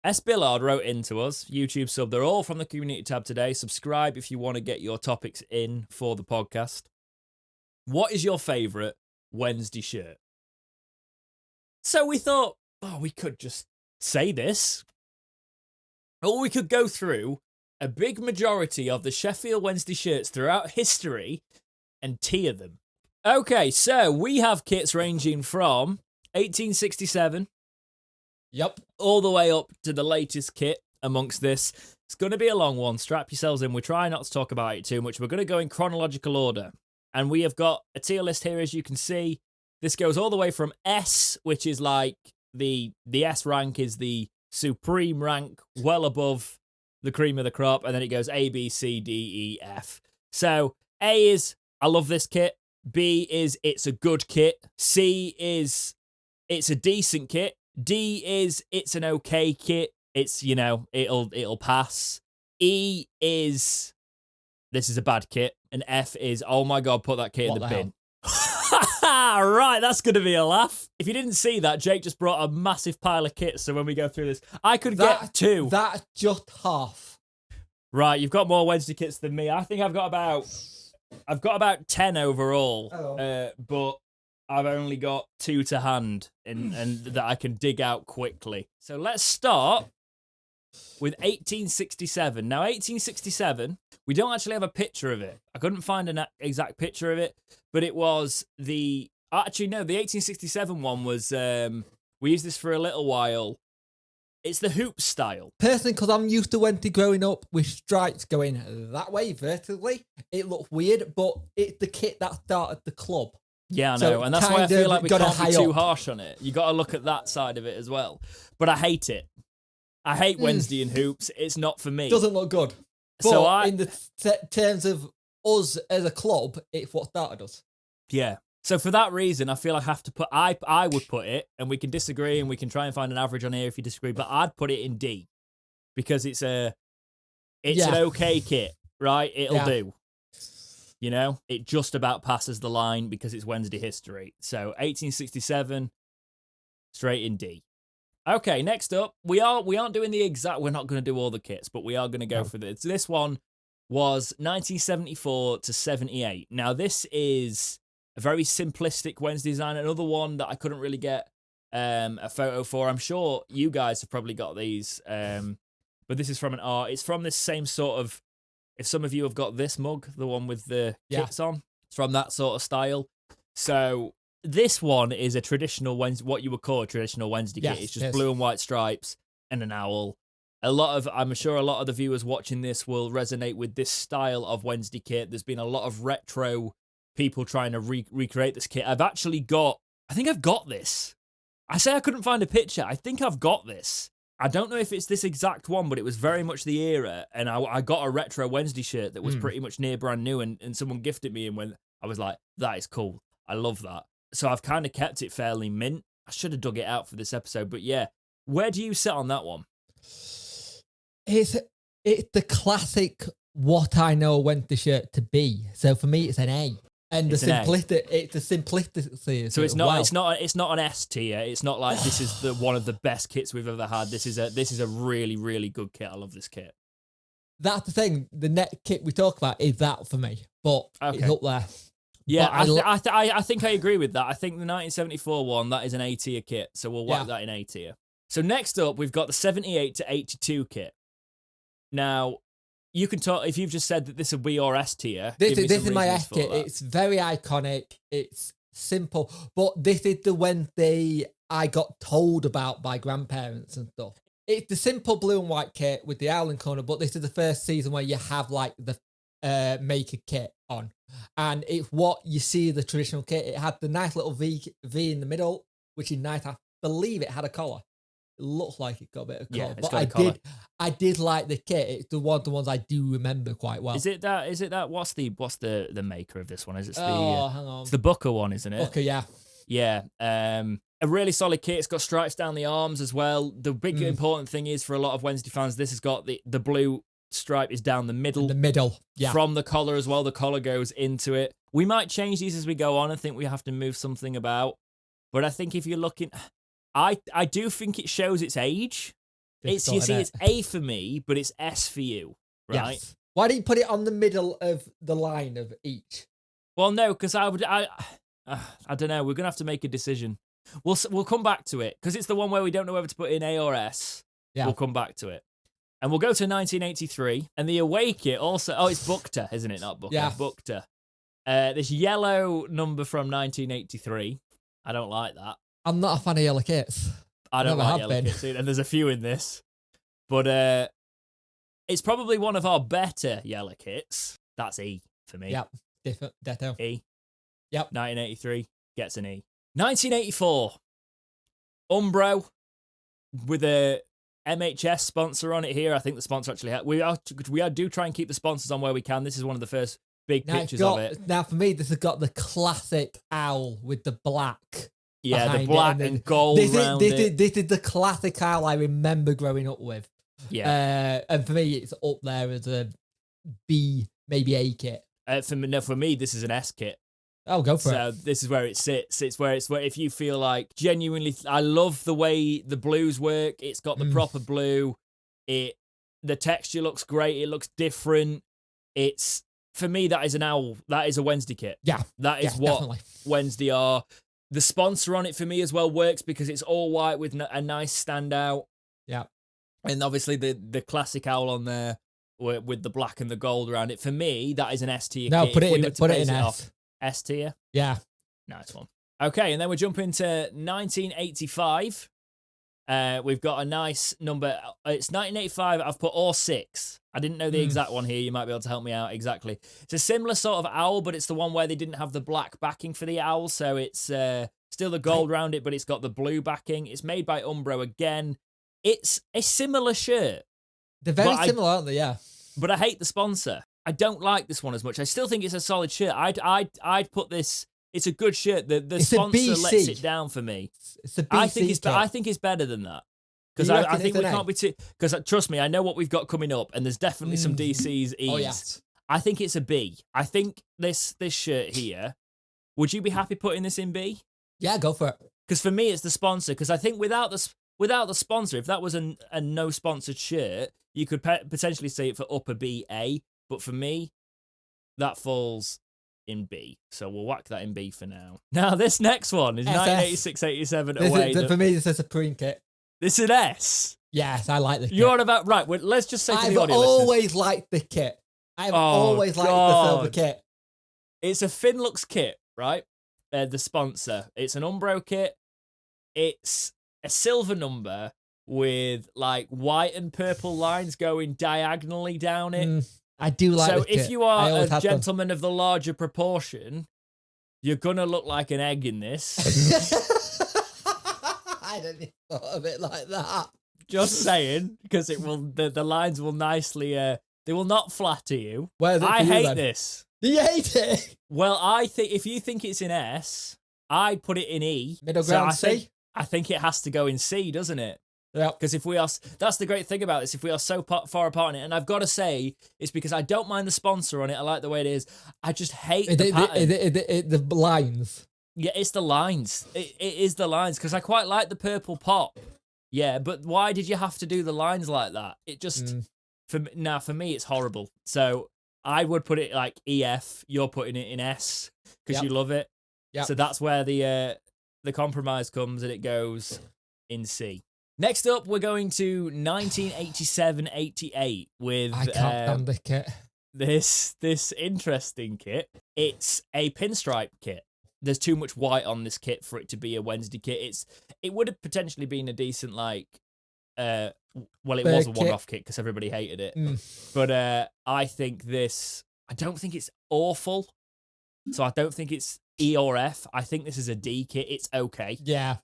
S. Billard wrote into us, YouTube sub. They're all from the community tab today. Subscribe if you want to get your topics in for the podcast. What is your favourite Wednesday shirt? So we thought, we could just say this. Or we could go through a big majority of the Sheffield Wednesday shirts throughout history and tier them. Okay, so we have kits ranging from 1867. Yep. All the way up to the latest kit amongst this. It's going to be a long one. Strap yourselves in. We're trying not to talk about it too much. We're going to go in chronological order. And we have got a tier list here, as you can see. This goes all the way from S, which is like the S rank is the supreme rank, well above the cream of the crop. And then it goes A, B, C, D, E, F. So A is, I love this kit. B is, it's a good kit. C is, it's a decent kit. D is, it's an okay kit. It's, it'll pass. E is, this is a bad kit. And F is, oh my God, put that kit in the bin. Right, that's going to be a laugh. If you didn't see that, Jake just brought a massive pile of kits. So when we go through this, I could get two. That's just half. Right, you've got more Wednesday kits than me. I think I've got about 10 overall. But I've only got 2 to hand and that I can dig out quickly. So let's start with 1867. Now, 1867, we don't actually have a picture of it. I couldn't find an exact picture of it, but it was the 1867 one was, we used this for a little while. It's the hoop style. Personally, because I'm used to Wednesday growing up with stripes going that way vertically, it looked weird, but it's the kit that started the club. Yeah, I know, So and that's why I feel like we can't be too harsh on it. You got to look at that side of it as well. But I hate it. I hate Wednesday and hoops. It's not for me. Doesn't look good. But So in the terms of us as a club, it's what started us. Yeah. So for that reason, I feel I have to put. I would put it, and we can disagree, and we can try and find an average on here if you disagree. But I'd put it in D because it's an okay kit, right? It'll do. It just about passes the line because it's Wednesday history. So 1867, straight in D. Okay, next up, we aren't doing the exact. We're not going to do all the kits, but we are going to go for this. This one was 1974 to 78. Now this is a very simplistic Wednesday design. Another one that I couldn't really get a photo for. I'm sure you guys have probably got these, but this is from an art. It's from this same sort of. If some of you have got this mug, the one with the kits on, it's from that sort of style. So this one is a traditional Wednesday, what you would call a traditional Wednesday kit. It's just blue and white stripes and an owl. I'm sure a lot of the viewers watching this will resonate with this style of Wednesday kit. There's been a lot of retro people trying to recreate this kit. I think I've got this. I say I couldn't find a picture. I think I've got this. I don't know if it's this exact one, but it was very much the era, and I got a retro Wednesday shirt that was pretty much near brand new, and someone gifted me, and when I was like, that is cool. I love that. So I've kind of kept it fairly mint. I should have dug it out for this episode, but yeah. Where do you sit on that one? It's the classic what I know Wednesday shirt to be. So for me, it's an A. And it's the simplicity. So it's not an S tier. It's not like this is one of the best kits we've ever had. This is a really, really good kit. I love this kit. That's the thing. The net kit we talk about is that for me, but it's up there. Yeah, I think I agree with that. I think the 1974 one, that is an A tier kit, so we'll whack that in A tier. So next up, we've got the 78 to 82 kit. Now, you can talk, if you've just said that this will be your S tier. This is my S tier. It's very iconic. It's simple. But this is the Wednesday I got told about by grandparents and stuff. It's the simple blue and white kit with the owl and corner, but this is the first season where you have like the maker kit on. And it's what you see the traditional kit. It had the nice little V in the middle, which is nice. I believe it had a collar. It looks like it got a bit of collar, but I did like the kit. It's the ones I do remember quite well. Is it that? What's the maker of this one? Is it hang on. It's the Booker one, isn't it? Booker, yeah. Yeah. A really solid kit. It's got stripes down the arms as well. The big important thing is for a lot of Wednesday fans, this has got the blue stripe is down the middle. In the middle, yeah. From the collar as well. The collar goes into it. We might change these as we go on. I think we have to move something about. But I think if you're looking... I do think it shows its age. It's, you see, it's A for me, but it's S for you, right? Yes. Why don't you put it on the middle of the line of each? Well, no, because I don't know. We're gonna have to make a decision. We'll come back to it because it's the one where we don't know whether to put in A or S. Yeah. We'll come back to it. And we'll go to 1983. And the away kit also... Oh, it's Bukta, isn't it? Not Bukta. Yeah. Bukta. This yellow number from 1983. I don't like that. I'm not a fan of yellow kits. I don't like yellow kits, and there's a few in this. But it's probably one of our better yellow kits. That's E for me. Yep. Different. Ditto. E. Yep. 1983 gets an E. 1984. Umbro with a MHS sponsor on it here. I think the sponsor actually we do try and keep the sponsors on where we can. This is one of the first big pictures of it. Now for me, this has got the classic owl with the black. Yeah, the black and gold around it. This is the classic owl I remember growing up with. Yeah. And for me, it's up there as a B, maybe A kit. For me, this is an S kit. Oh, go for it. So this is where it sits. It's where if you feel like genuinely, I love the way the blues work. It's got the proper blue. The texture looks great. It looks different. It's, for me, that is an owl. That is a Wednesday kit. Yeah. That is what definitely. Wednesday are. The sponsor on it for me as well works because it's all white with a nice standout. Yeah. And obviously the classic owl on there with the black and the gold around it. For me, that is an S tier no, kit. put it in S. S tier? Yeah. Nice one. Okay, and then we jump into 1985. We've got a nice number. It's 1985. I've put all 6. I didn't know the exact one here. You might be able to help me out exactly. It's a similar sort of owl, but it's the one where they didn't have the black backing for the owl. So it's still the gold around it, but it's got the blue backing. It's made by Umbro again. It's a similar shirt. They're very similar, aren't they? Yeah. But I hate the sponsor. I don't like this one as much. I still think it's a solid shirt. I'd put this. It's a good shirt. The sponsor lets it down for me. It's a BC I think it's better than that. Because I think we can't be too... Because trust me, I know what we've got coming up, and there's definitely some DC's E's. Oh, yes. I think it's a B. I think this shirt here, would you be happy putting this in B? Yeah, go for it. Because for me, it's the sponsor. Because I think without the sponsor, if that was a no-sponsored shirt, you could potentially say it for upper B, A. But for me, that falls in B. So we'll whack that in B for now. Now, this next one is 1986-87 away. For me, this is a Supreme kit. This is an S. Yes, I like the kit. You're on about... Right, well, let's just say to the audience... I've always liked the kit. I've always liked the silver kit. It's a Finlux kit, right? The sponsor. It's an Umbro kit. It's a silver number with like white and purple lines going diagonally down it. I do like so this kit. If you are a gentleman of the larger proportion, you're going to look like an egg in this. I didn't even thought of it like that. Just saying, because it will the lines will nicely they will not flatter you. I hate this. Do you hate it? Well, I think if you think it's in S, I'd put it in E. Middle ground C. I think it has to go in C, doesn't it? Yeah. Because if we are, that's the great thing about this. If we are so far apart on it, and I've got to say, it's because I don't mind the sponsor on it. I like the way it is. I just hate the pattern. The lines. Yeah, it's the lines. It is the lines because I quite like the purple pop. Yeah, but why did you have to do the lines like that? It just for me it's horrible. So I would put it like EF. You're putting it in S because you love it. Yeah. So that's where the compromise comes, and it goes in C. Next up, we're going to 1987-88 with I can't stand the kit. This interesting kit. It's a pinstripe kit. There's too much white on this kit for it to be a Wednesday kit. It would have potentially been a decent it was a one-off kit because everybody hated it. But I think I don't think it's awful. So I don't think it's E or F. I think this is a D kit. It's okay. Yeah.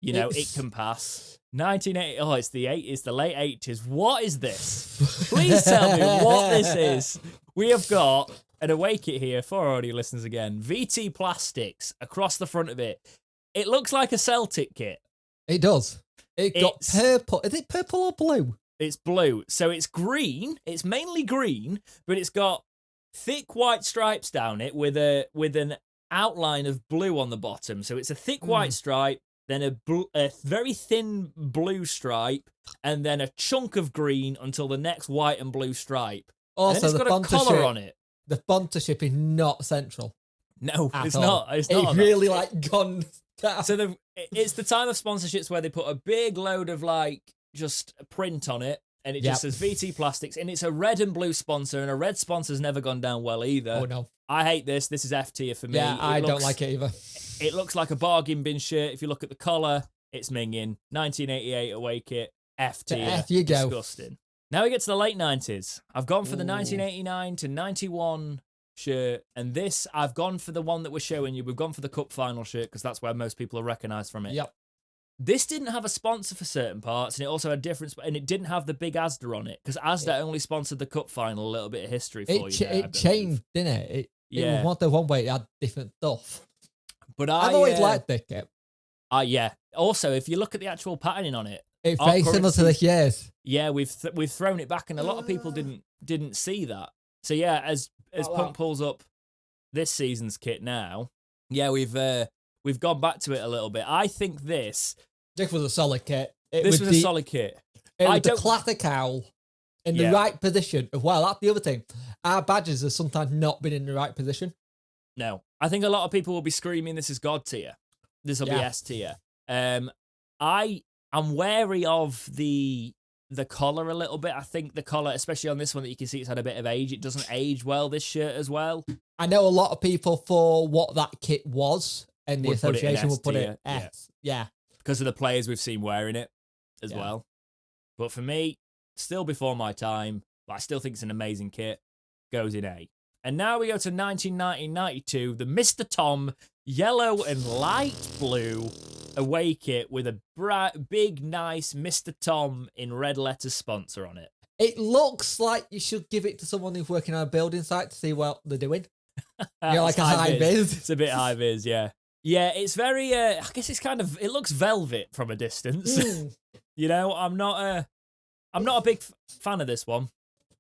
It can pass. 1980. Oh, it's the late 80s. What is this? Please tell me what this is. We have got an away kit here for our audio listeners again. VT plastics across the front of it. It looks like a Celtic kit. It does. It's got purple. Is it purple or blue? It's blue. So it's green. It's mainly green, but it's got thick white stripes down it with an outline of blue on the bottom. So it's a thick white stripe. then a very thin blue stripe, and then a chunk of green until the next white and blue stripe. Also, and then it's got a collar on it. The sponsorship is not central. No, it's not. It's really like gone down. So it's the time of sponsorships where they put a big load of like just print on it, and it just says VT Plastics, and it's a red and blue sponsor, and a red sponsor's never gone down well either. Oh no. I hate this. This is F tier for me. Yeah, I don't like it either. It looks like a bargain bin shirt. If you look at the collar, it's minging. 1988 away kit. F tier. F you go. Disgusting. Now we get to the late 90s. I've gone for the 1989 to 91 shirt, and this, I've gone for the one that we're showing you. We've gone for the cup final shirt because that's where most people are recognised from it. Yep. This didn't have a sponsor for certain parts, and it also had different, and it didn't have the big Asda on it because Asda only sponsored the cup final. A little bit of history for you. It changed, didn't it? It was one way it had different stuff. But I've always liked this kit. Yeah. Also, if you look at the actual patterning on it, it's very similar to this year's. Yeah, we've thrown it back, and a lot of people didn't see that. So yeah, as Punk pulls up this season's kit now, yeah, we've gone back to it a little bit. I think this was a solid kit. This was a solid kit. It was the classic owl in the right position as well. That's the other thing. Our badges have sometimes not been in the right position. No. I think a lot of people will be screaming this is God tier. This will be S tier. I am wary of the collar a little bit. I think the collar, especially on this one that you can see it's had a bit of age, it doesn't age well, this shirt as well. I know a lot of people for what that kit was, and the association will put it S. Yeah. Because of the players we've seen wearing it as well. But for me, still before my time, but I still think it's an amazing kit. Goes in A. And now we go to 1990-92, the Mr. Tom yellow and light blue away kit with a big, nice Mr. Tom in red letters sponsor on it. It looks like you should give it to someone who's working on a building site to see what they're doing. You're like a high vis. It's a bit high vis, yeah. Yeah, it's very, I guess it's kind of, it looks velvet from a distance. You know, I'm not a big fan of this one.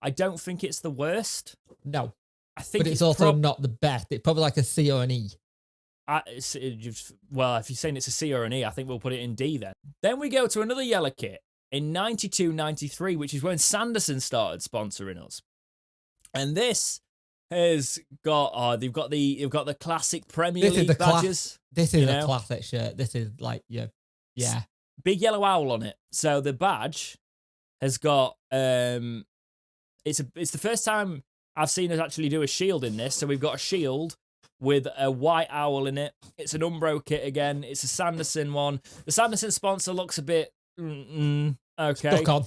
I don't think it's the worst. No. I think but it's also not the best. It's probably like a C or an E. Well, if you're saying it's a C or an E, I think we'll put it in D then. Then we go to another yellow kit in 92-93, which is when Sanderson started sponsoring us. And this has got, they've got the classic Premier League badges. This is a classic shirt. This is like, yeah. Big yellow owl on it. So the badge has got, it's the first time I've seen us actually do a shield in this. So we've got a shield with a white owl in it. It's an Umbro kit again. It's a Sanderson one. The Sanderson sponsor looks a bit, okay. Stuck on.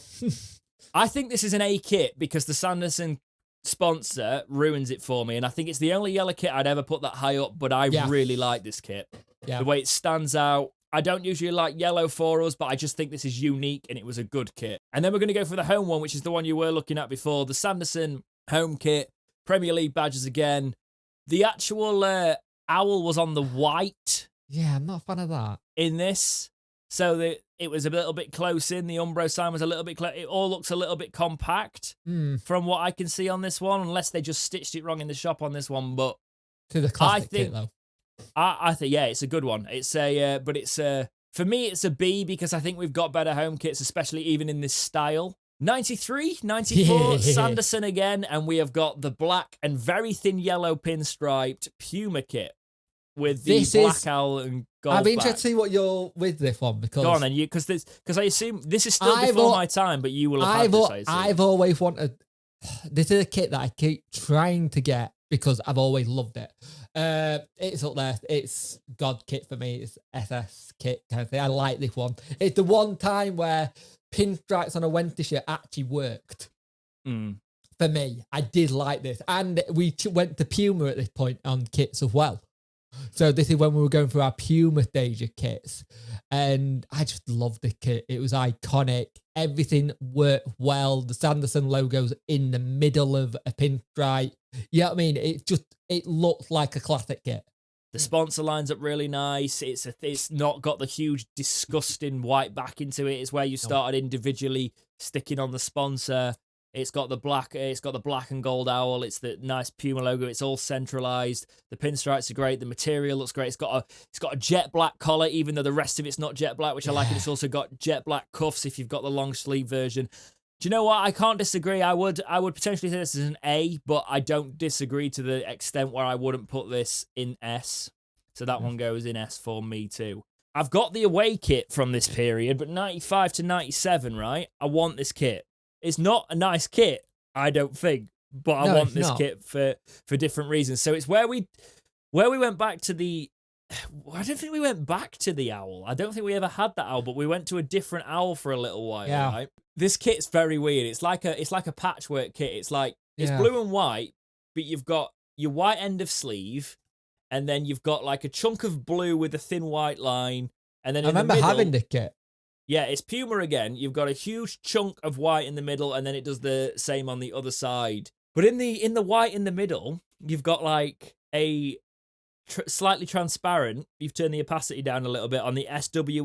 I think this is an A kit because the Sanderson sponsor ruins it for me. And I think it's the only yellow kit I'd ever put that high up, but I really like this kit. Yeah. The way it stands out. I don't usually like yellow for us, but I just think this is unique and it was a good kit. And then we're going to go for the home one, which is the one you were looking at before. The Sanderson home kit, Premier League badges again. The actual owl was on the white. Yeah, I'm not a fan of that. In this. So it was a little bit close in. The Umbro sign was a little bit close. It all looks a little bit compact from what I can see on this one, unless they just stitched it wrong in the shop on this one. But to the classic kit, though. I think, yeah, it's a good one. It's but it's for me, it's a B because I think we've got better home kits, especially even in this style. 93, 94, Sanderson again, and we have got the black and very thin yellow pinstriped Puma kit with the black owl and gold. I'm interested to see what you're with this one because go on then, because I assume this is still before my time, but you will have had this. I've always wanted. This is a kit that I keep trying to get because I've always loved it. It's up there. It's God kit for me. It's SS kit kind of thing. I like this one. It's the one time where pinstripes on a Wednesday shirt actually worked. For me, I did like this. And we went to Puma at this point on kits as well. So this is when we were going through our Puma stage of kits. And I just loved the kit. It was iconic. Everything worked well. The Sanderson logo's in the middle of a pinstripe. You know what I mean? It looked like a classic kit. The sponsor lines up really nice. It's not got the huge, disgusting white back into it. It's where you started individually sticking on the sponsor. It's got the black and gold owl. It's the nice Puma logo. It's all centralized. The pinstripes are great. The material looks great. It's got a jet black collar, even though the rest of it's not jet black, which I like. And it's also got jet black cuffs if you've got the long sleeve version. Do you know what? I can't disagree. I would potentially say this is an A, but I don't disagree to the extent where I wouldn't put this in S. So that one goes in S for me too. I've got the away kit from this period, but 95 to 97, right? I want this kit. It's not a nice kit, I don't think, but I want this kit for different reasons. So it's where we went back to the... I don't think we went back to the owl. I don't think we ever had that owl, but we went to a different owl for a little while, right? This kit's very weird. It's like a patchwork kit. It's blue and white, but you've got your white end of sleeve, and then you've got like a chunk of blue with a thin white line, and then I remember having the kit. Yeah, it's Puma again. You've got a huge chunk of white in the middle, and then it does the same on the other side. But in the white in the middle, you've got like a slightly transparent. You've turned the opacity down a little bit on the SWFC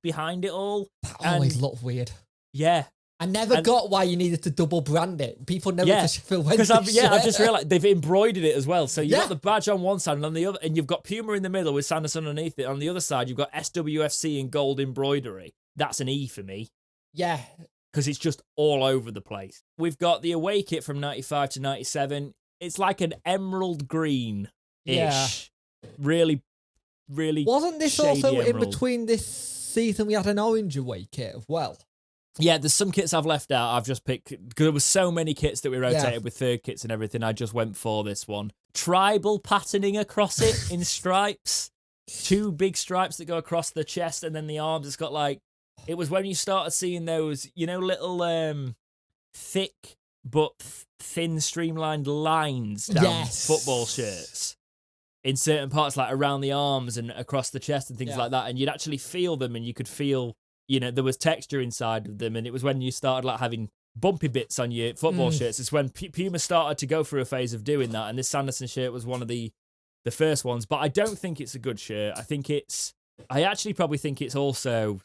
behind it all. That always looked weird. Yeah. I never got why you needed to double brand it. People never just feel because I've just realised they've embroidered it as well. So you've got the badge on one side, and on the other, and you've got Puma in the middle with Sanderson underneath it. On the other side, you've got SWFC in gold embroidery. That's an E for me. Yeah, because it's just all over the place. We've got the away kit from 95 to 97. It's like an emerald green-ish. Yeah. Really, really. Wasn't this also emerald. In between this season we had an orange away kit as well? Yeah, there's some kits I've left out. I've just picked, because there were so many kits that we rotated with third kits and everything. I just went for this one. Tribal patterning across it in stripes. 2 big stripes that go across the chest and then the arms. It's got like, it was when you started seeing those, little thick but thin streamlined lines down football shirts in certain parts, like around the arms and across the chest and things like that. And you'd actually feel them, and you could feel, there was texture inside of them. And it was when you started like having bumpy bits on your football shirts. It's when Puma started to go through a phase of doing that. And this Sanderson shirt was one of the first ones. But I don't think it's a good shirt. I actually probably think it's also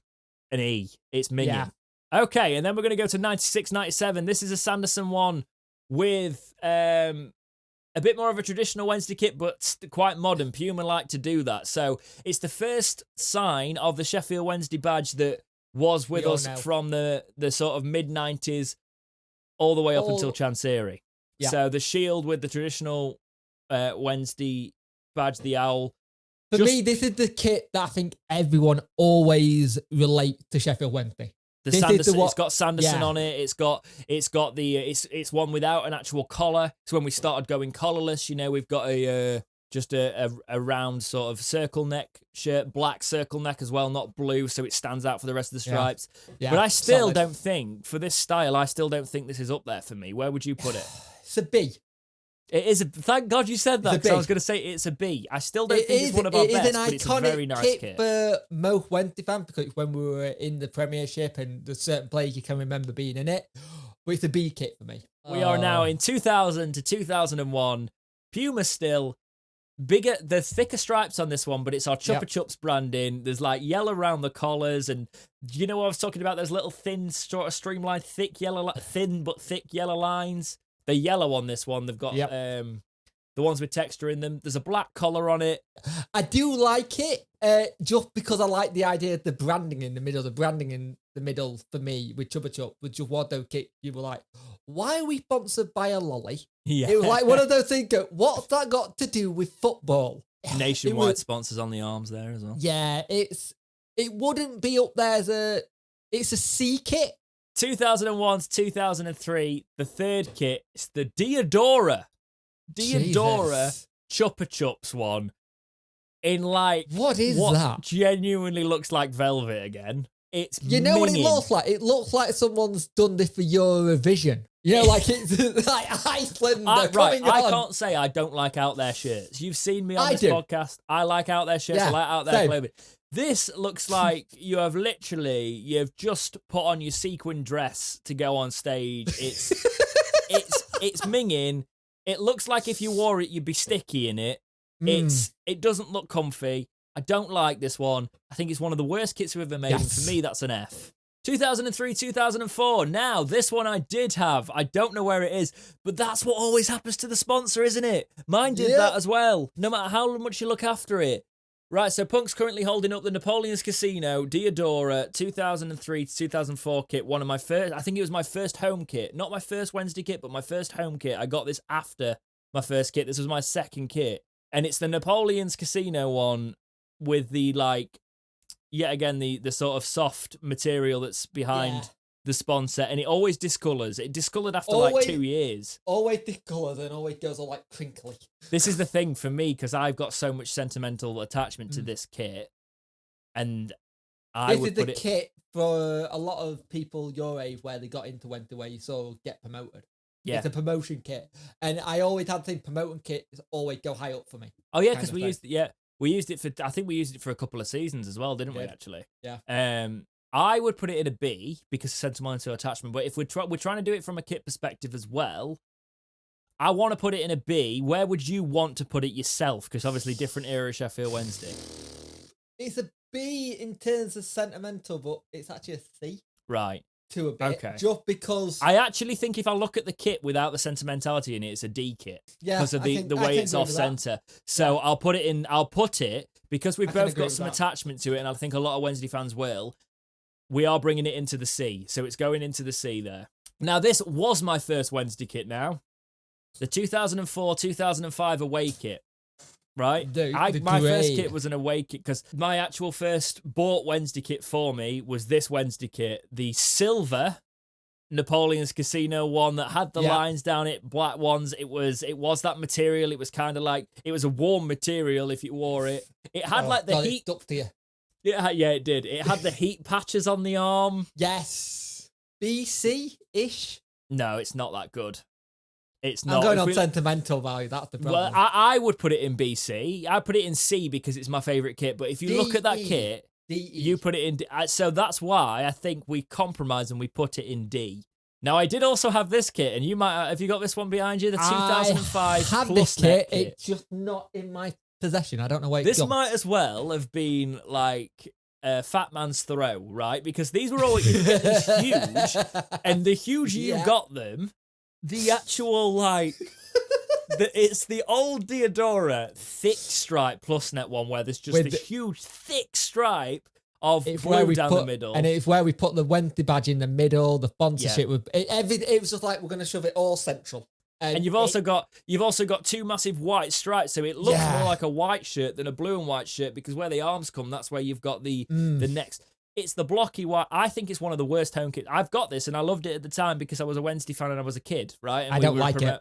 an E. It's minging. Yeah. Okay, and then we're going to go to 96, 97. This is a Sanderson one with a bit more of a traditional Wednesday kit, but quite modern. Puma like to do that. So it's the first sign of the Sheffield Wednesday badge that was with us from the sort of mid-90s all the way up until Chancery. Yeah. So the shield with the traditional Wednesday badge, the owl. For me, this is the kit that I think everyone always relates to Sheffield Wednesday. It's got Sanderson on it. It's got it's one without an actual collar. So when we started going collarless, we've got just a round sort of circle neck shirt, black circle neck as well, not blue, so it stands out for the rest of the stripes. Yeah. But I still don't think, for this style, this is up there for me. Where would you put it? It's a B. It is thank God you said that, because I was going to say it's a B. I still don't think it's one of our best, but it's a very nice kit. For most Wednesday fans, because when we were in the Premiership and there's certain players you can remember being in it, but it's a B kit for me. We are now in 2000 to 2001. Puma still bigger. There's thicker stripes on this one, but it's our Chupa Chups branding. There's like yellow around the collars, and you know what I was talking about? Those little thin, sort of streamlined, thin but thick yellow lines. They're yellow on this one. They've got the ones with texture in them. There's a black collar on it. I do like it, just because I like the idea of the branding in the middle. The branding in the middle for me with Chupa Chup, with Jawardo kit, you were like, why are we sponsored by a lolly? Yeah. It was like one of those things, what's that got to do with football? Nationwide sponsors on the arms there as well. Yeah, it wouldn't be up there as it's a C kit. 2001 to 2003, the third kit, it's the Diodora Chupa Chups one. In like, what that? Genuinely looks like velvet again. It's minging. What it looks like? It looks like someone's done this for Eurovision. Like it's like Iceland. I can't say I don't like out there shirts. You've seen me on this podcast. I like out there shirts. I like out there clothing. This looks like you've just put on your sequin dress to go on stage. It's minging. It looks like if you wore it, you'd be sticky in it. It doesn't look comfy. I don't like this one. I think it's one of the worst kits we've ever made. And for me, that's an F. 2003, 2004. Now, this one I did have. I don't know where it is, but that's what always happens to the sponsor, isn't it? Mine did that as well, no matter how much you look after it. Right, so Punk's currently holding up the Napoleon's Casino Diodora 2003 to 2004 kit. One of my first, I think it was my first home kit. Not my first Wednesday kit, but my first home kit. I got this after my first kit. This was my second kit. And it's the Napoleon's Casino one with the, like, yet again, the sort of soft material that's behind the sponsor. And it always discolours. It discoloured after like 2 years. Always discolours and always goes all like crinkly. This is the thing for me, because I've got so much sentimental attachment to this kit. And I would put it... kit for a lot of people your age where they got into where you saw get promoted. Yeah. It's a promotion kit. And I always had to think promoting kits always go high up for me. Oh, yeah, because we used it, we used it for, I think we used it for a couple of seasons as well, didn't we, actually? Yeah. I would put it in a B because of sentimental attachment. But if we're trying to do it from a kit perspective as well, I want to put it in a B. Where would you want to put it yourself? Because obviously different era of Sheffield Wednesday. It's a B in terms of sentimental, but it's actually a C. Right. To a bit. Okay. Just because... I actually think if I look at the kit without the sentimentality in it, it's a D kit. Yeah. Because of the way it's off-centre. So I'll put it, because we've both got some attachment to it, and I think a lot of Wednesday fans will, we are bringing it into the C. So it's going into the C there. Now, this was my first Wednesday kit now. The 2004-2005 away kit. Right? My first kit was an away kit, because my actual first bought Wednesday kit for me was this Wednesday kit. The silver Napoleon's Casino one that had the lines down it, black ones. It was that material. It was kind of like, it was a warm material if you wore it. It had like the heat. It stuck to you. Yeah, it did. It had the heat patches on the arm. Yes. BC-ish? No, it's not that good. It's not. I'm going on sentimental value. That's the problem. Well, I would put it in BC. I put it in C because it's my favourite kit. But if you look at that kit, you put it in D. So that's why I think we compromise and we put it in D. Now, I did also have this kit, and you might have you got this one behind you? The 2005 I have Plusnet this kit. Kit. It's just not in my possession. I don't know where it's This gone. might as well have been like Fat Man's Throw, right? Because these were all huge, and the huge you got them. The actual, like, it's the old Diodora thick stripe Plusnet one where there's just this huge thick stripe of blue down the middle. And it's where we put the Wednesday badge in the middle, the sponsorship. It was just like, we're going to shove it all central. And you've also got two massive white stripes, so it looks more like a white shirt than a blue and white shirt, because where the arms come, that's where you've got the next... It's the blocky white. I think it's one of the worst home kits. I've got this, and I loved it at the time because I was a Wednesday fan and I was a kid, right? And I don't like it.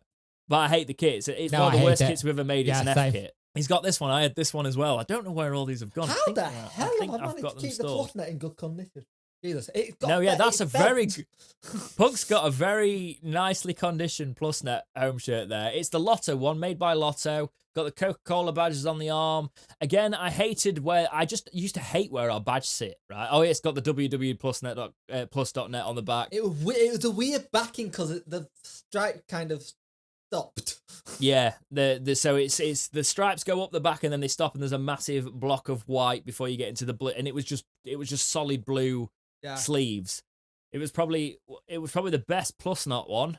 But I hate the kit. It's one of the worst kits we've ever made. It's an F kit. He's got this one. I had this one as well. I don't know where all these have gone. How the hell have I managed to keep the Plusnet in good condition? Jesus. That's a very... Punk's got a very nicely conditioned Plusnet home shirt there. It's the Lotto one, made by Lotto. Got the Coca-Cola badges on the arm. Again, I hated where... I just used to hate where our badge sit, right? Oh, it's got the www.plus.net on the back. It was a weird backing because the stripe kind of stopped. Yeah, so it's the stripes go up the back and then they stop, and there's a massive block of white before you get into the blue, and it was just solid blue sleeves. It was probably the best Plusnet one,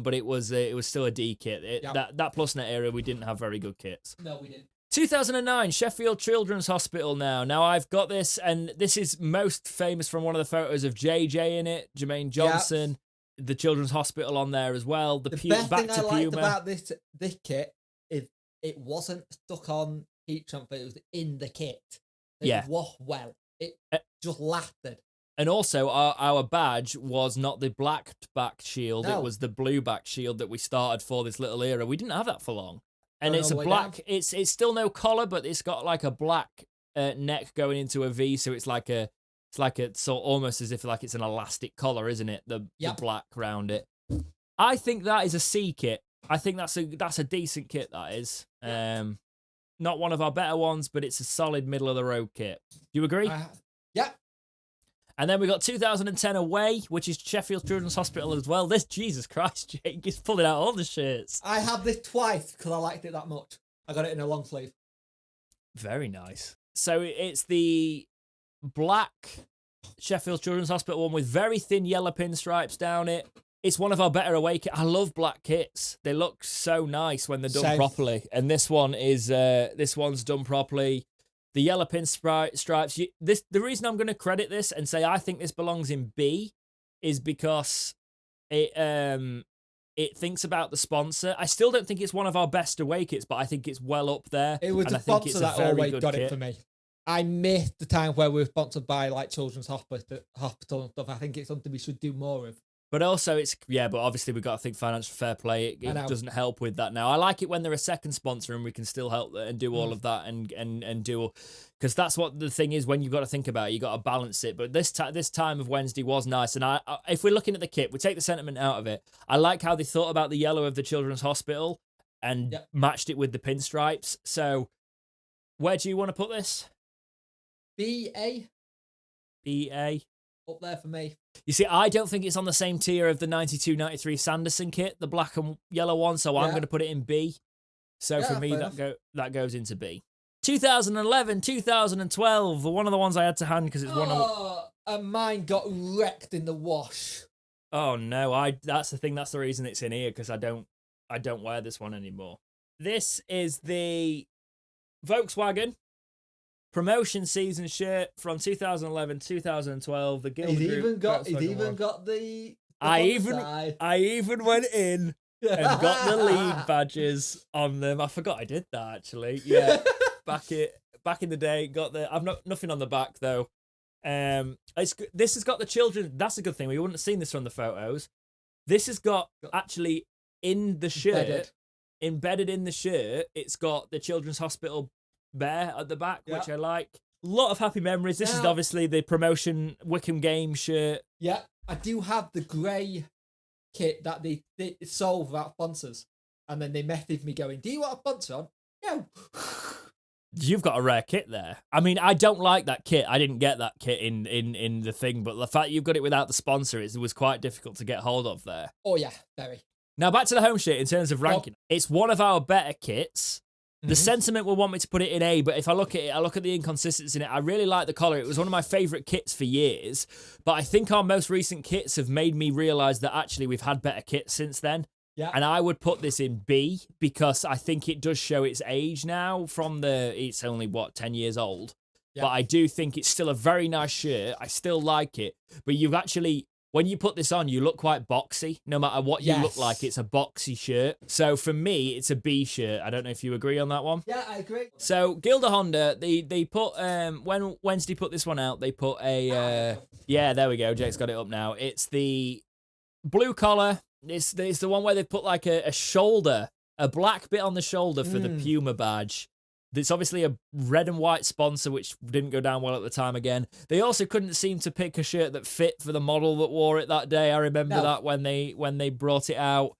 but it was still a D kit. That Plusnet era, we didn't have very good kits. No, we didn't. 2009 Sheffield Children's Hospital. Now I've got this, and this is most famous from one of the photos of JJ in it, Jermaine Johnson. The Children's Hospital on there as well. The best back thing to I liked Puma. about this kit is it wasn't stuck on heat transfer. It was in the kit. It was well. It just lasted. And also, our badge was not the black back shield. No. It was the blue back shield that we started for this little era. We didn't have that for long. And it's a black... It's still no collar, but it's got like a black neck going into a V, so it's like a sort almost as if like it's an elastic collar, isn't it? The black round it. I think that is a C kit. I think that's a decent kit, that is. Not one of our better ones, but it's a solid middle of the road kit. Do you agree? Yeah. And then we got 2010 away, which is Sheffield Children's Hospital as well. This, Jesus Christ, Jake is pulling out all the shirts. I have this twice because I liked it that much. I got it in a long sleeve. Very nice. So it's the black Sheffield Children's Hospital one with very thin yellow pinstripes down it. It's one of our better away kits. I love black kits. They look so nice when they're done properly. And this one's done properly. The yellow pinstripes. The reason I'm going to credit this and say I think this belongs in B is because it thinks about the sponsor. I still don't think it's one of our best away kits, but I think it's well up there. It was the sponsor that always got it for me. I missed the time where we were sponsored by like Children's Hospital and stuff. I think it's something we should do more of. But also but obviously we've got to think financial fair play. It doesn't help with that now. I like it when they're a second sponsor and we can still help and do all of that and do, because that's what the thing is when you've got to think about it, you got to balance it. But this time of Wednesday was nice. And I if we're looking at the kit, we take the sentiment out of it. I like how they thought about the yellow of the Children's Hospital and matched it with the pinstripes. So where do you want to put this? BA. Up there for me. You see, I don't think it's on the same tier of the 92-93 Sanderson kit, the black and yellow one, so I'm going to put it in B. So for me, that goes into B. 2011, 2012, one of the ones I had to hand because it's one of... And mine got wrecked in the wash. Oh, no, that's the thing, that's the reason it's in here, because I don't wear this one anymore. This is the Volkswagen promotion season shirt from 2011, 2012. The Guild He's Group. even got the I even went in and got the league badges on them. I forgot I did that actually. Yeah, back in the day, got the. I've nothing on the back though. This has got the children. That's a good thing. We wouldn't have seen this from the photos. This has got actually in the shirt, embedded in the shirt. It's got the Children's Hospital bear at the back, which I like. A lot of happy memories. This is obviously the promotion Wickham Game shirt. Yeah, I do have the grey kit that they sold without sponsors, and then they messaged me going, "Do you want a sponsor on?" No. You've got a rare kit there. I mean, I don't like that kit. I didn't get that kit in the thing, but the fact you've got it without the sponsor was quite difficult to get hold of there. Oh yeah, very. Now back to the home shirt in terms of ranking. It's one of our better kits. The sentiment will want me to put it in A, but if I look at it, I look at the inconsistency in it. I really like the collar. It was one of my favourite kits for years, but I think our most recent kits have made me realise that actually we've had better kits since then. Yeah. And I would put this in B because I think it does show its age now it's only, 10 years old. Yeah. But I do think it's still a very nice shirt. I still like it. But you've actually... When you put this on, you look quite boxy. No matter what you look like, it's a boxy shirt. So for me, it's a B shirt. I don't know if you agree on that one. Yeah, I agree. So Gilda Honda, they put when Wednesday put this one out, they put a there we go. Jake's got it up now. It's the blue collar. It's the one where they put like a shoulder, a black bit on the shoulder for the Puma badge. It's obviously a red and white sponsor, which didn't go down well at the time again. They also couldn't seem to pick a shirt that fit for the model that wore it that day. I remember that when they brought it out.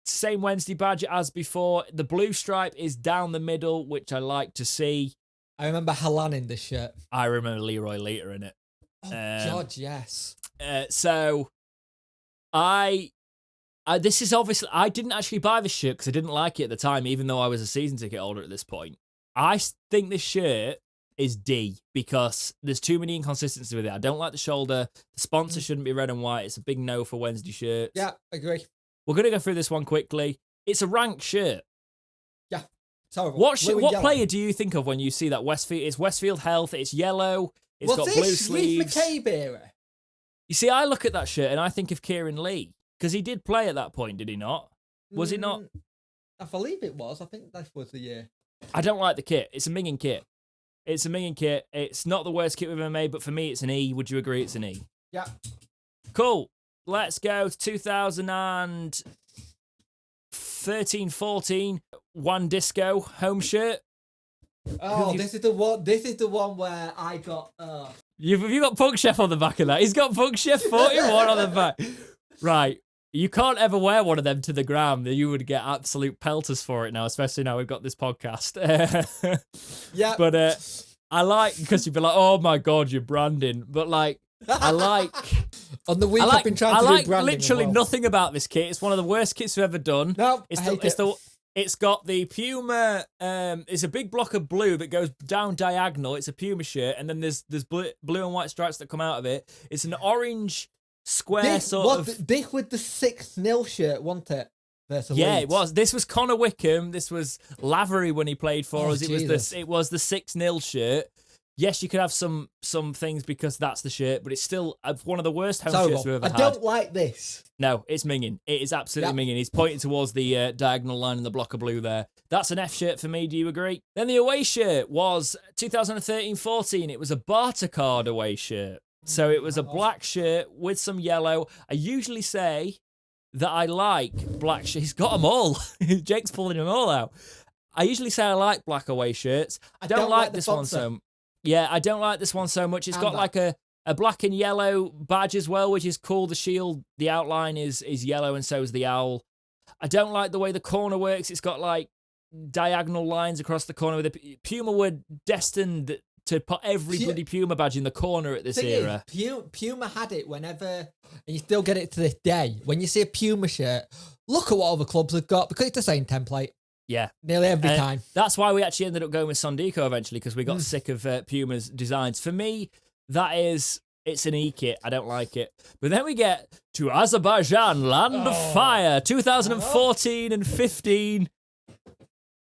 Same Wednesday badge as before. The blue stripe is down the middle, which I like to see. I remember Halan in this shirt. I remember Leroy Lita in it. Oh, God, yes. So, this is obviously... I didn't actually buy this shirt because I didn't like it at the time, even though I was a season ticket holder at this point. I think this shirt is D because there's too many inconsistencies with it. I don't like the shoulder. The sponsor shouldn't be red and white. It's a big no for Wednesday shirts. Yeah, I agree. We're going to go through this one quickly. It's a rank shirt. Yeah, it's horrible. What player do you think of when you see that Westfield? It's Westfield Health. It's yellow. It's got blue sleeves. McCabe era? You see, I look at that shirt and I think of Kieran Lee because he did play at that point, did he not? Was it not? I believe it was. I think that was the year. I don't like the kit. It's a minging kit. It's not the worst kit we've ever made, but for me, it's an E. Would you agree it's an E? Yeah. Cool. Let's go to 2013-14 One Disco home shirt. Oh, this is the one where I got... Have you got Punk Chef on the back of that? He's got Punk Chef 41 on the back. Right. You can't ever wear one of them to the gram. You would get absolute pelters for it now, especially now we've got this podcast. Yeah. But I like, because you'd be like, oh my God, you're branding. But like, I like... On the week I've been trying to do branding. Literally nothing about this kit. It's one of the worst kits we've ever done. No, I hate it. It's got the Puma. It's a big block of blue that goes down diagonal. It's a Puma shirt, and then there's blue and white stripes that come out of it. It's an orange square this with the 6-0 shirt, wasn't it? Yeah, it was. This was Connor Wickham. This was Lavery when he played for us. It was the 6-0 shirt. Yes, you could have some things because that's the shirt, but it's still one of the worst home shirts we've ever had. I don't like this. No, it's minging. It is absolutely minging. He's pointing towards the diagonal line and the block of blue there. That's an F shirt for me. Do you agree? Then the away shirt was 2013-14. It was a barter card away shirt. So it was a black shirt with some yellow. I usually say that I like black shirts. He's got them all. Jake's pulling them all out. I usually say I like black away shirts. I don't like this one so much. Yeah, I don't like this one so much. It's got like a black and yellow badge as well, which is cool. The shield, the outline is yellow, and so is the owl. I don't like the way the corner works. It's got like diagonal lines across the corner. Puma were destined to put every bloody Puma badge in the corner at this era. Puma had it whenever, and you still get it to this day. When you see a Puma shirt, look at what other clubs have got, because it's the same template. Yeah. Nearly every time. That's why we actually ended up going with Sondico eventually, because we got sick of Puma's designs. For me, it's an E-kit. I don't like it. But then we get to Azerbaijan, Land of Fire, 2014 and 15.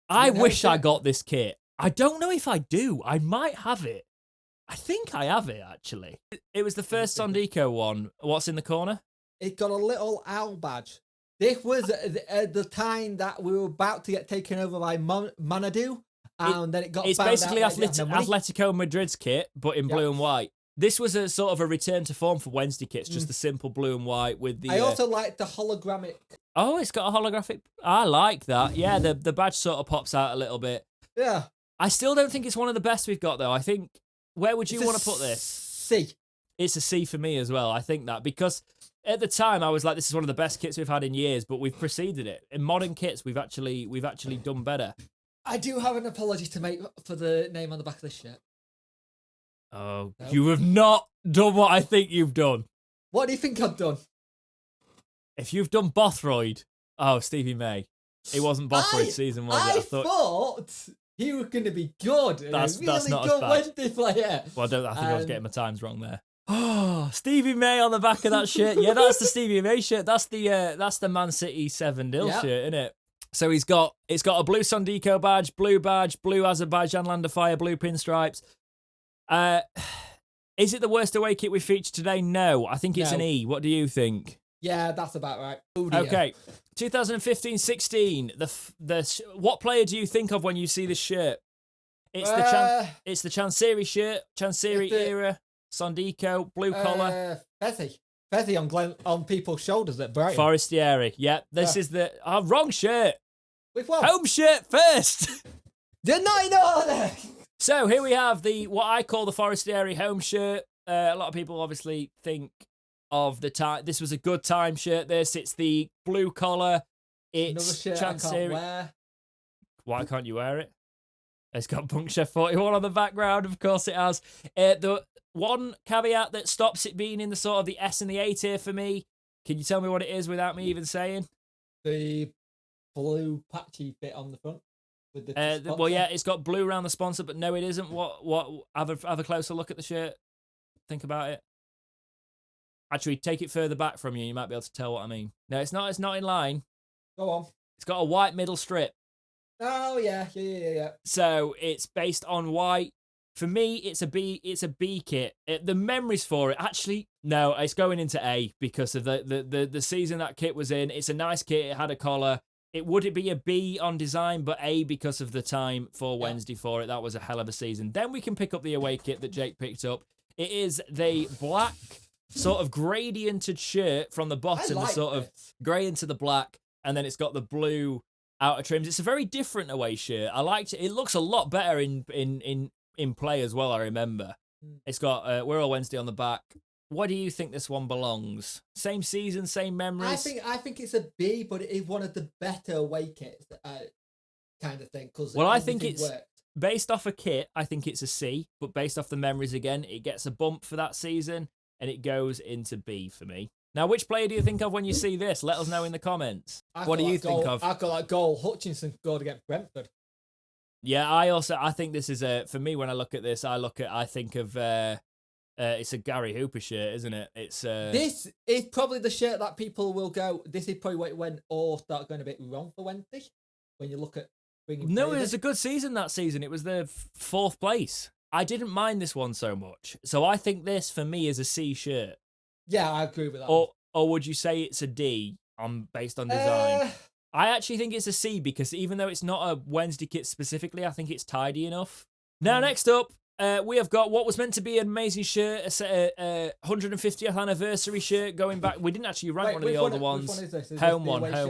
I wish I got this kit. I don't know if I do. I might have it. I think I have it, actually. It was the first Sondico one. What's in the corner? It got a little owl badge. This was the time that we were about to get taken over by Manadu, and then it got. It's basically Atletico Madrid's kit, but in blue and white. This was a sort of a return to form for Wednesday kits, just the simple blue and white with the. I also like the holographic. Oh, it's got a holographic. I like that. Yeah, the badge sort of pops out a little bit. Yeah. I still don't think it's one of the best we've got, though. I think, where would you want to put this? C. It's a C for me as well. I think that, because at the time I was like, this is one of the best kits we've had in years, but we've preceded it. In modern kits, we've actually done better. I do have an apology to make for the name on the back of this shirt. Oh, no. You have not done what I think you've done. What do you think I've done? If you've done Bothroyd, Stevie May. It wasn't Bothroyd season, was it? I thought he was going to be good. That's not good Wednesday player. Well, I think I was getting my times wrong there. Oh, Stevie May on the back of that shirt. Yeah, that's the Stevie May shirt. That's the Man City 7-0 shirt, isn't it? So it's got a blue Sondico badge, blue Azerbaijan Land of Fire, blue pinstripes. Is it the worst away kit we featured today? No, I think it's an E. What do you think? Yeah, that's about right. Okay, 2015-16. What player do you think of when you see this shirt? It's the Chancery shirt, Chancery era, Sondico, blue collar. Fezzi on people's shoulders at Brighton. Forestieri. Yeah, this is the wrong shirt. With what? Home shirt first. Did not know. So here we have what I call the Forestieri home shirt. A lot of people obviously think of the time. This was a good time shirt. It's the blue collar. It's another shirt Chancery. I can't wear. Why can't you wear it? It's got Bunkchef 41 on the background. Of course it has. The one caveat that stops it being in the sort of the S and the A tier for me. Can you tell me what it is without me even saying? The blue patchy bit on the front. With the it's got blue around the sponsor, but no, it isn't. What? Have a closer look at the shirt. Think about it. Actually, take it further back from you. You might be able to tell what I mean. No, it's not. It's not in line. Go on. It's got a white middle strip. Oh yeah. So it's based on white. For me, it's a B. It's a B kit. The memories for it, actually, no, it's going into A because of the season that kit was in. It's a nice kit. It had a collar. Would it be a B on design, but A because of the time for Wednesday for it. That was a hell of a season. Then we can pick up the away kit that Jake picked up. It is the black sort of gradiented shirt from the bottom, the sort of grey into the black, and then it's got the blue outer trims. It's a very different away shirt. I liked it. It looks a lot better in play as well, I remember. It's got We're All Wednesday on the back. What do you think this one belongs? Same season, same memories? I think it's a B, but it's one of the better away kits kind of thing. Well, I think it's based off a kit. I think it's a C, but based off the memories again, it gets a bump for that season and it goes into B for me. Now, which player do you think of when you see this? Let us know in the comments. What do you think of? I've got that goal. Hutchinson scored against Brentford. Yeah, I think this is for me, when I look at this, I think of it's a Gary Hooper shirt, isn't it? It's this is probably the shirt that people will go, this is probably when all start going a bit wrong for Wednesday. When you look at bringing No, it was a good season that season. It was the 4th place. I didn't mind this one so much. So I think this for me is a C shirt. Yeah, I agree with that. Or would you say it's a D based on design? I actually think it's a C because even though it's not a Wednesday kit specifically, I think it's tidy enough. Now, next up, we have got what was meant to be an amazing shirt, a 150th anniversary shirt going back. We didn't actually rank one of the older ones. Which one is this? Is home this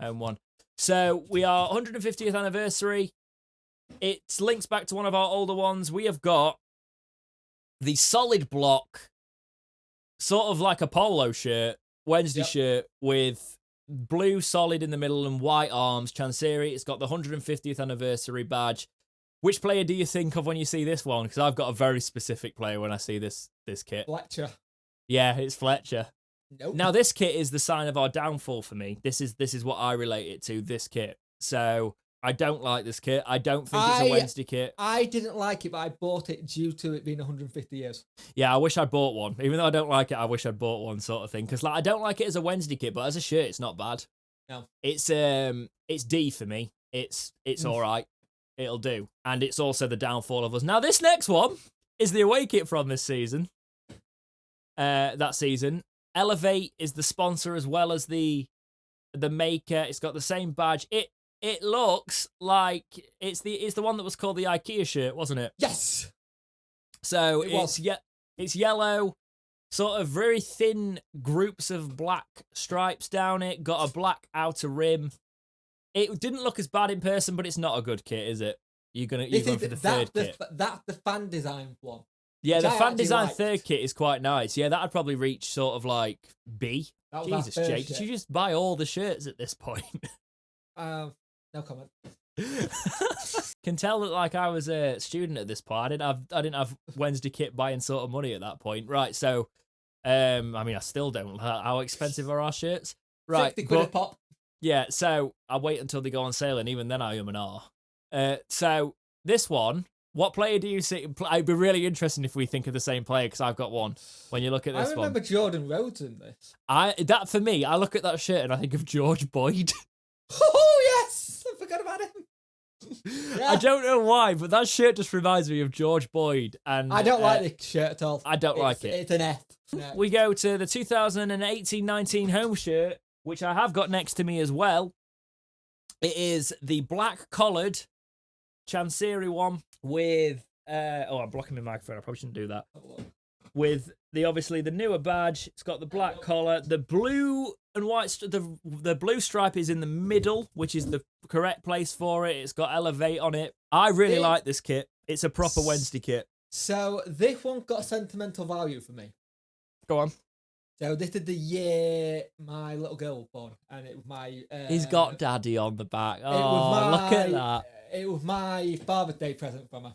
one. So we are 150th anniversary. It links back to one of our older ones. We have got the solid block, sort of like a polo shirt, Wednesday shirt with blue solid in the middle and white arms. Chancery. It's got the 150th anniversary badge. Which player do you think of when you see this one? Because I've got a very specific player when I see this kit. Fletcher. Yeah, it's Fletcher. Nope. Now, this kit is the sign of our downfall for me. This is what I relate it to, this kit. So I don't like this kit. I don't think it's a Wednesday kit. I didn't like it, but I bought it due to it being 150 years. Yeah, I wish I'd bought one. Even though I don't like it, I wish I'd bought one, sort of thing. Because I don't like it as a Wednesday kit, but as a shirt, it's not bad. No. It's D for me. It's all right. It'll do. And it's also the downfall of us. Now, this next one is the away kit from this season. That season. Elevate is the sponsor as well as the maker. It's got the same badge. It looks like it's the one that was called the IKEA shirt, wasn't it? Yes. So it's yellow, sort of very thin groups of black stripes down it. Got a black outer rim. It didn't look as bad in person, but it's not a good kit, is it? You're going for the third kit. That's the fan design one. Yeah, the fan design third kit is quite nice. Yeah, that'd probably reach sort of like B. Jesus, Jake, did you just buy all the shirts at this point? No comment. Can tell that like I was a student at this point. I didn't have Wednesday kit buying sort of money at that point. Right, so I mean I still don't. How expensive are our shirts? Right, 60 quid a pop. Yeah, so I wait until they go on sale, and even then I am an R. So this one, what player do you see? It'd be really interesting if we think of the same player, because I've got one. When you look at this one, I remember Jordan Rhodes in this. That for me, I look at that shirt and I think of George Boyd. Oh yes, I forgot about him. Yeah. I don't know why, but that shirt just reminds me of George Boyd. And I don't like this shirt at all. I don't like it. It's an F. No. We go to the 2018-19 home shirt, which I have got next to me as well. It is the black collared Chancery one with I'm blocking my microphone. I probably shouldn't do that. With obviously the newer badge. It's got the black collar, the blue and white. The blue stripe is in the middle, which is the correct place for it. It's got Elevate on it. I really like this kit. It's a proper Wednesday kit. So this one got sentimental value for me. Go on. So this is the year my little girl was born, and it was my... He's got Daddy on the back. Oh, look at that. It was my Father's Day present from her.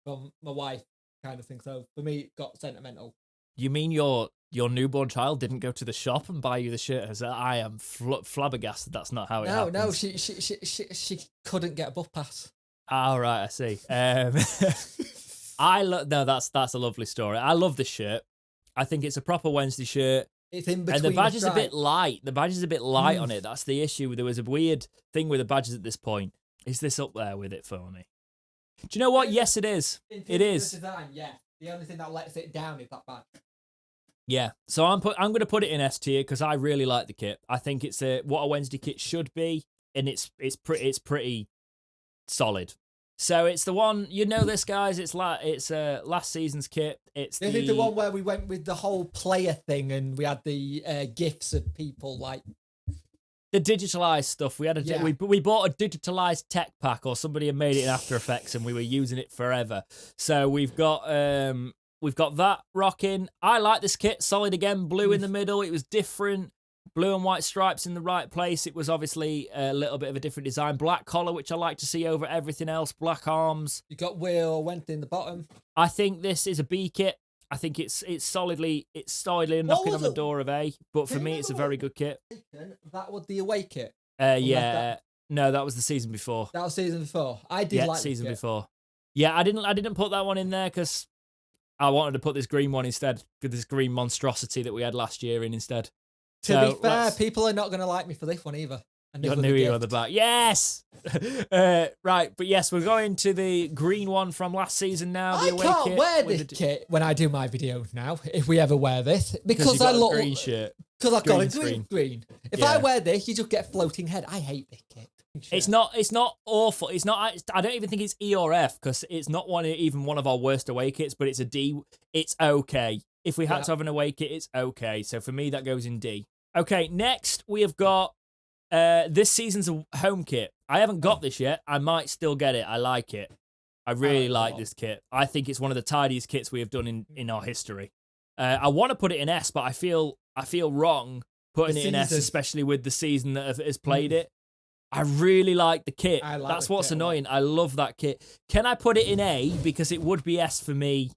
From my wife, kind of thing. So for me, it got sentimental. You mean your newborn child didn't go to the shop and buy you the shirt? I am flabbergasted. That's not how it happens. No, she couldn't get a bus pass. Oh, right, I see. That's a lovely story. I love this shirt. I think it's a proper Wednesday shirt. It's in between. And the badge is a bit light. The badge is a bit light on it. That's the issue. There was a weird thing with the badges at this point. Is this up there with it for me? Do you know what? Yes, it is. It is. Design, yeah. The only thing that lets it down is that badge. Yeah. So I'm going to put it in S tier because I really like the kit. I think it's what a Wednesday kit should be, and it's pretty solid. So it's the one, you know this, guys. It's last season's kit. This is the one where we went with the whole player thing, and we had the gifs of people like the digitalized stuff. We had we bought a digitalized tech pack, or somebody had made it in After Effects, and we were using it forever. So we've got that rocking. I like this kit. Solid again, blue in the middle. It was different. Blue and white stripes in the right place. It was obviously a little bit of a different design. Black collar, which I like to see over everything else. Black arms. You got Will went in the bottom. I think this is a B kit. I think it's solidly knocking on the door of A. But for me, it's a very good kit. That was the away kit. Yeah. No, that was the season before. That was season before. I did like season before. Yeah, I didn't put that one in there because I wanted to put this green one instead. This green monstrosity that we had last year in instead. To be fair, people are not going to like me for this one either. You got New Year on the back. Yes! Right, but yes, we're going to the green one from last season now. I can't wear this kit when I do my video now, if we ever wear this. Because I look... green shirt. Because I've got a green. If I wear this, you just get floating head. I hate this kit. It's not awful. It's not. I don't even think it's E or F because it's not even one of our worst away kits, but it's a D. It's okay. If we had to have an away kit, it's okay. So for me, that goes in D. Okay, next we have got this season's home kit. I haven't got this yet. I might still get it. I like it. I really like this kit. I think it's one of the tidiest kits we have done in our history. I want to put it in S, but I feel wrong putting it in S, especially with the season that has played it. I really like the kit. That's what's annoying. I love that kit. Can I put it in A? Because it would be S for me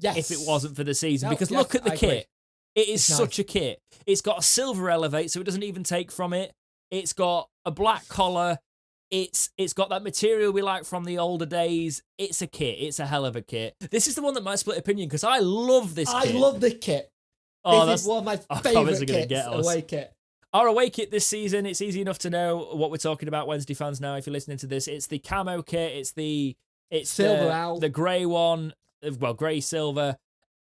if it wasn't for the season. Because look at the kit. It is such a kit. It's got a silver elevate, so it doesn't even take from it. It's got a black collar. It's got that material we like from the older days. It's a kit. It's a hell of a kit. This is the one that might split opinion because I love this kit. I love the kit. This is one of my favourite kits, away kit. Our away kit this season, it's easy enough to know what we're talking about, Wednesday fans, now, if you're listening to this. It's the camo kit. It's Silver Owl. The grey one. Well, grey, silver.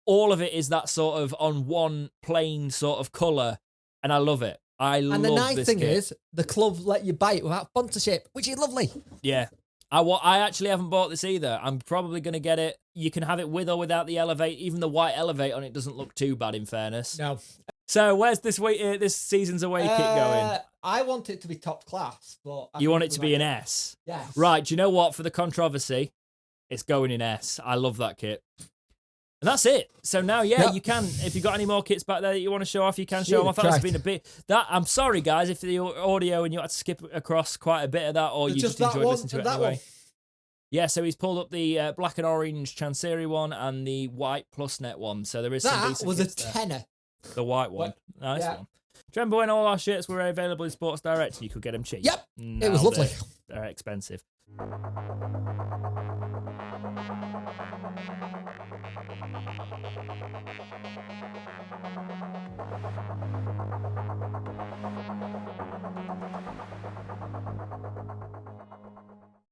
All of it is that sort of on one plain sort of colour. And I love it. And the nice thing is, the club let you buy it without sponsorship, which is lovely. Yeah. I actually haven't bought this either. I'm probably going to get it. You can have it with or without the elevate. Even the white elevate on it doesn't look too bad, in fairness. No. So where's this season's away kit going? I want it to be top class, but you want it to be an S? Yes. Right. Do you know what? For the controversy, it's going in S. I love that kit. And that's it. So now, you can. If you've got any more kits back there that you want to show off, you can show them off. That's been a bit. I'm sorry, guys, if the audio and you had to skip across quite a bit of that, or you just enjoyed listening to it anyway. Yeah, so he's pulled up the black and orange Chancery one and the white Plusnet one. So there is some decent was a kits there. tenner. The white one. Nice one. Do you remember when all our shirts were available in Sports Direct? You could get them cheap. Yep. It was lovely. They're expensive.